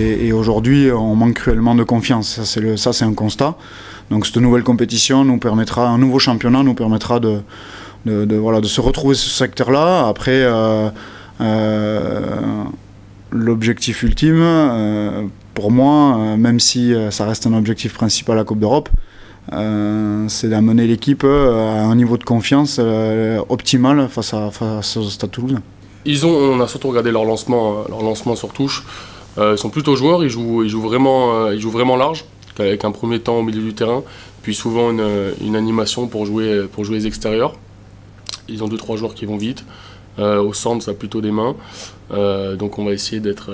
Et aujourd'hui, on manque cruellement de confiance. Ça, c'est un constat. Donc cette nouvelle compétition nous permettra, un nouveau championnat nous permettra de se retrouver sur ce secteur-là. Après, l'objectif ultime, pour moi, même si ça reste un objectif principal à la Coupe d'Europe, c'est d'amener l'équipe à un niveau de confiance optimal face au Stade Toulousain. On a surtout regardé leur lancement sur touche. Ils sont plutôt joueurs, ils jouent vraiment large, avec un premier temps au milieu du terrain, puis souvent une animation pour jouer les extérieurs. Ils ont 2-3 joueurs qui vont vite. Au centre, ça a plutôt des mains. Donc on va essayer d'être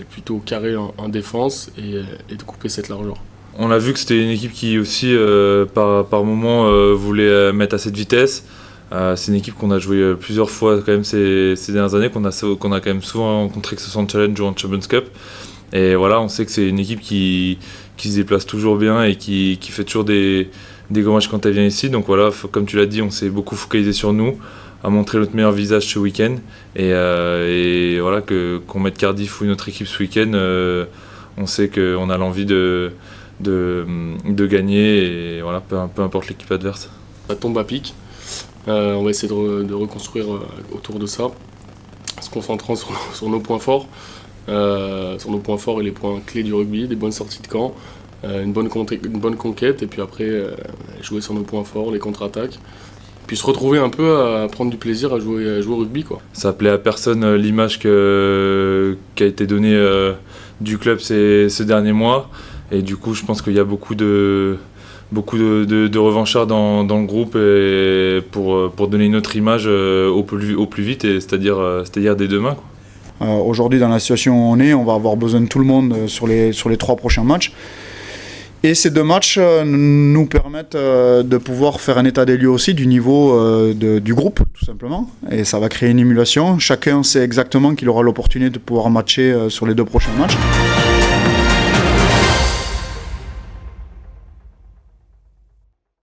plutôt carré en défense et de couper cette largeur. On a vu que c'était une équipe qui aussi, par moment, voulait mettre à cette vitesse. C'est une équipe qu'on a joué plusieurs fois quand même ces dernières années, qu'on a quand même souvent rencontré, que ce soit en Challenge ou en Champions Cup. Et voilà, on sait que c'est une équipe qui se déplace toujours bien et qui fait toujours des grands matchs quand elle vient ici. Donc voilà, comme tu l'as dit, on s'est beaucoup focalisé sur nous, à montrer notre meilleur visage ce week-end. Et voilà, qu'on mette Cardiff ou une autre équipe ce week-end, on sait qu'on a l'envie de gagner, et voilà, peu importe l'équipe adverse. Ça tombe à pic. On va essayer de reconstruire autour de ça, se concentrant sur nos points forts. Sur nos points forts et les points clés du rugby, des bonnes sorties de camp, une bonne conquête, et puis après jouer sur nos points forts, les contre-attaques, puis se retrouver un peu à prendre du plaisir à jouer au rugby, quoi. Ça plaît à personne l'image qui a été donnée du club ces derniers mois, et du coup je pense qu'il y a beaucoup de revanchards dans le groupe, et pour donner une autre image au plus vite, c'est-à-dire dès demain, quoi. Aujourd'hui, dans la situation où on est, on va avoir besoin de tout le monde sur les 3 prochains matchs. Et ces 2 matchs nous permettent de pouvoir faire un état des lieux aussi du niveau du groupe, tout simplement. Et ça va créer une émulation. Chacun sait exactement qu'il aura l'opportunité de pouvoir matcher sur les 2 prochains matchs.